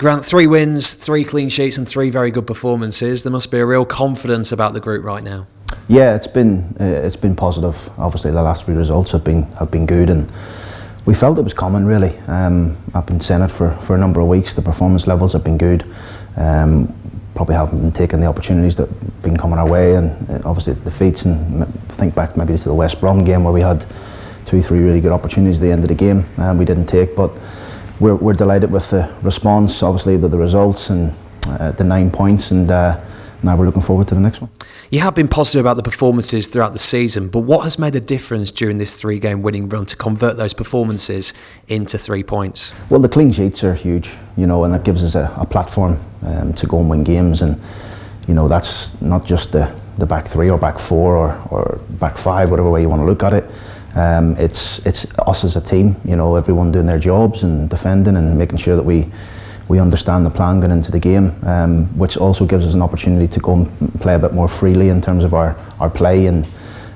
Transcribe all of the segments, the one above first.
Grant, 3 wins, 3 clean sheets and 3 very good performances. There must be a real confidence about the group right now. Yeah, it's been positive. Obviously, the last 3 results have been good, and we felt it was coming really. I've been saying it for a number of weeks. The performance levels have been good. Probably haven't been taking the opportunities that have been coming our way, and obviously defeats. And think back maybe to the West Brom game where we had 2-3 really good opportunities at the end of the game, and we didn't take. But we're delighted with the response, obviously with the results and the 9 points, and now we're looking forward to the next one. You have been positive about the performances throughout the season, but what has made a difference during this 3-game winning run to convert those performances into 3 points? Well, the clean sheets are huge, and it gives us a platform to go and win games, and that's not just the back 3 or back 4 or back 5, whatever way you want to look at it. It's us as a team, everyone doing their jobs and defending and making sure that we understand the plan going into the game, which also gives us an opportunity to go and play a bit more freely in terms of our play and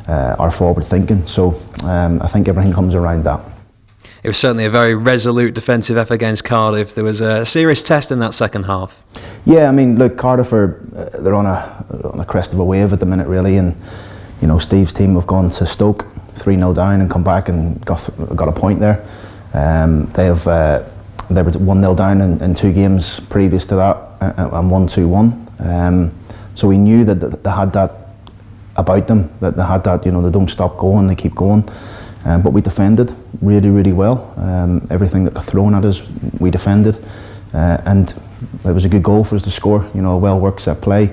our forward thinking. So I think everything comes around that. It was certainly a very resolute defensive effort against Cardiff. There was a serious test in that second half. Yeah, I mean, look, Cardiff they're on a crest of a wave at the minute, really, and Steve's team have gone to Stoke 3-0 down and come back and got a point there. They were 1-0 down in 2 games previous to that, and 1-2-1. So we knew that they had that about them, that they had that, they don't stop going, they keep going. But we defended really, really well. Everything that got thrown at us, we defended. And it was a good goal for us to score, a well-worked set play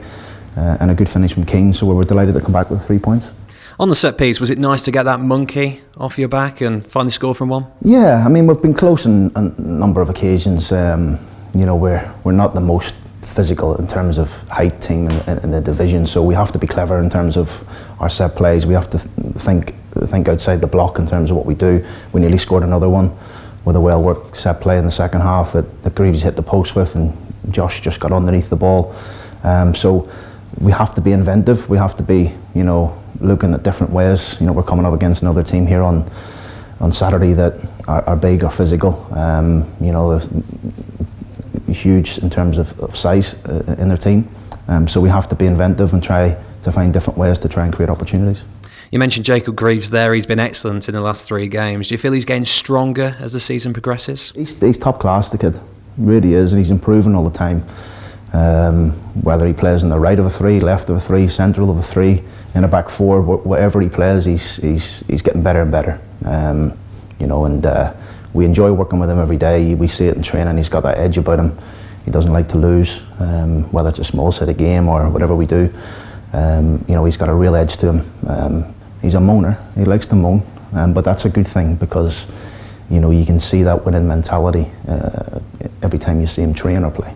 and a good finish from Keane. So we were delighted to come back with 3 points. On the set piece, was it nice to get that monkey off your back and finally score from one? Yeah, I mean, we've been close on a number of occasions. We're not the most physical in terms of height team in the division, so we have to be clever in terms of our set plays. We have to think outside the block in terms of what we do. We nearly scored another one with a well-worked set play in the second half that Greaves hit the post with, and Josh just got underneath the ball. So we have to be inventive. We have to be, looking at different ways. We're coming up against another team here on Saturday that are big or physical. Huge in terms of size in their team. So we have to be inventive and try to find different ways to try and create opportunities. You mentioned Jacob Greaves there. He's been excellent in the last 3 games. Do you feel he's getting stronger as the season progresses? He's top class, the kid. Really is, and he's improving all the time. Whether he plays on the right of a 3, left of a 3, central of a 3, in a back 4, whatever he plays, he's getting better and better. And we enjoy working with him every day. We see it in training. He's got that edge about him. He doesn't like to lose, whether it's a small set of game or whatever we do. He's got a real edge to him. He's a moaner. He likes to moan, but that's a good thing because you can see that winning mentality every time you see him train or play.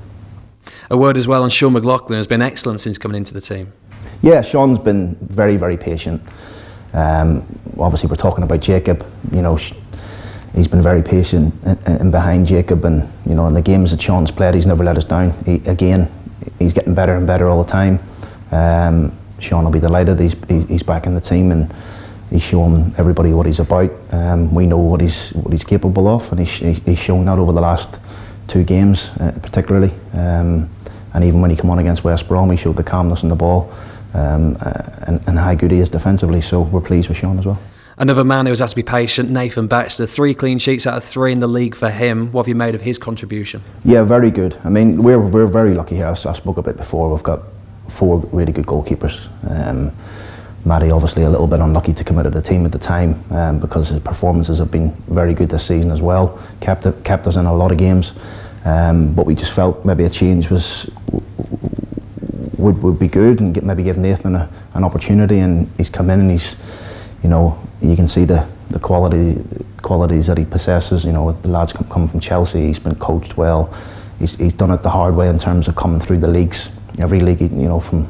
A word as well on Sean McLaughlin has been excellent since coming into the team. Yeah, Sean's been very, very patient. Obviously, we're talking about Jacob. He's been very patient in behind Jacob, and in the games that Sean's played, he's never let us down. He's getting better and better all the time. Sean will be delighted. He's back in the team, and he's showing everybody what he's about. We know what he's capable of, and he's shown that over the last 2 games, particularly. And even when he came on against West Brom, he showed the calmness in the ball and how good he is defensively. So we're pleased with Sean as well. Another man who has had to be patient, Nathan Baxter. 3 clean sheets out of 3 in the league for him. What have you made of his contribution? Yeah, very good. I mean, we're very lucky here. I spoke about it before. We've got 4 really good goalkeepers. Matty obviously a little bit unlucky to come out of the team at the time because his performances have been very good this season as well. Kept us in a lot of games. But we just felt maybe a change would be good and maybe give Nathan an opportunity, and he's come in and he's, you can see the qualities that he possesses. The lad's come from Chelsea, he's been coached well, he's done it the hard way in terms of coming through the leagues. Every league, from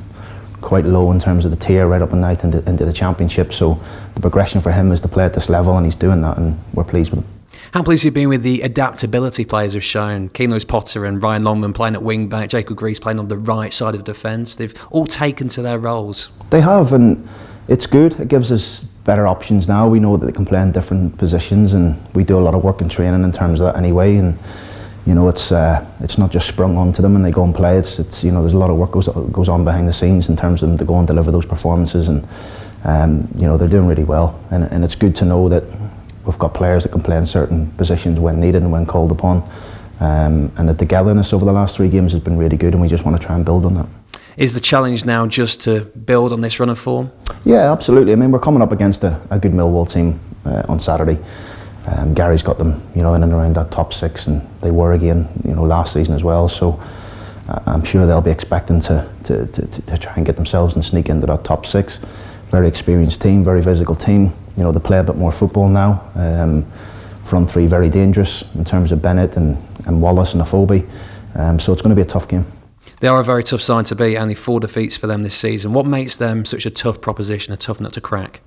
quite low in terms of the tier right up and night into the championship. So the progression for him is to play at this level, and he's doing that, and we're pleased with him. How pleased have you been with the adaptability players have shown? Keane Lewis-Potter and Ryan Longman playing at wing back, Jacob Greaves playing on the right side of defence. They've all taken to their roles. They have, and it's good. It gives us better options now. We know that they can play in different positions, and we do a lot of work and training in terms of that anyway. And you know, it's not just sprung onto them and they go and play. It's you know, there's a lot of work goes on behind the scenes in terms of them to go and deliver those performances, and you know, they're doing really well, and it's good to know that we've got players that can play in certain positions when needed and when called upon, and the togetherness over the last 3 games has been really good, and we just want to try and build on that. Is the challenge now just to build on this run of form? Yeah, absolutely. I mean, we're coming up against a good Millwall team on Saturday. Gary's got them, you know, in and around that top 6, and they were again, you know, last season as well. So I'm sure they'll be expecting to try and get themselves and sneak into that top 6. Very experienced team, very physical team. You know, they play a bit more football now. Front 3 very dangerous in terms of Bennett and Wallace and Afobe. So it's going to be a tough game. They are a very tough side to beat, only 4 defeats for them this season. What makes them such a tough proposition, a tough nut to crack?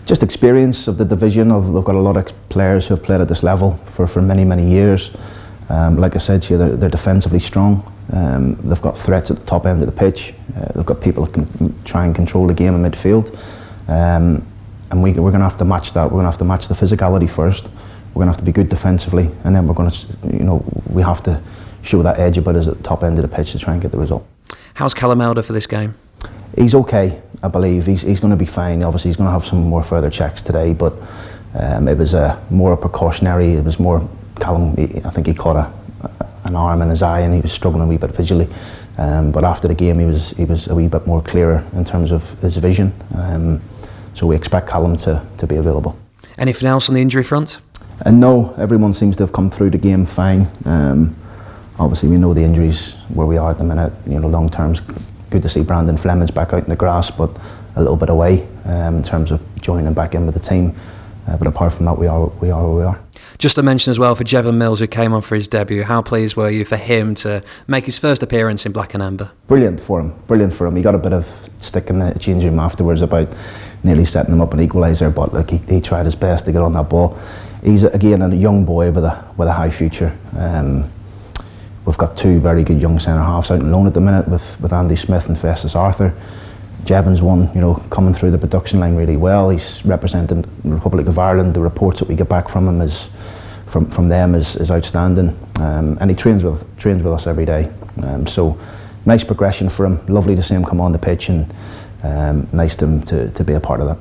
Just experience of the division. They've got a lot of players who have played at this level for many, many years. Like I said to you, they're defensively strong. They've got threats at the top end of the pitch. They've got people that can try and control the game in midfield. And we're going to have to match that. We're going to have to match the physicality first. We're going to have to be good defensively, and then we're going to, you know, we have to show that edge about us at the top end of the pitch to try and get the result. How's Callum Elder for this game? He's okay, I believe. He's going to be fine. Obviously, he's going to have some more further checks today, but it was more a precautionary. It was more Callum. I think he caught an arm in his eye, and he was struggling a wee bit visually. But after the game, he was a wee bit more clearer in terms of his vision. So we expect Callum to be available. Anything else on the injury front? And no, everyone seems to have come through the game fine. Obviously, we know the injuries where we are at the minute. You know, long term's good to see Brandon Fleming's back out in the grass, but a little bit away in terms of joining back in with the team. But apart from that, we are where we are. Just to mention as well for Jevon Mills, who came on for his debut, how pleased were you for him to make his first appearance in black and amber? Brilliant for him. He got a bit of stick in the changing room afterwards about nearly setting him up an equaliser, but look, he tried his best to get on that ball. He's again a young boy with a high future. We've got 2 very good young centre halves out on loan at the minute with Andy Smith and Festus Arthur. Jevon's one, you know, coming through the production line really well. He's representing the Republic of Ireland. The reports that we get back from him is outstanding, and he trains with us every day. So nice progression for him. Lovely to see him come on the pitch, and nice to be a part of that.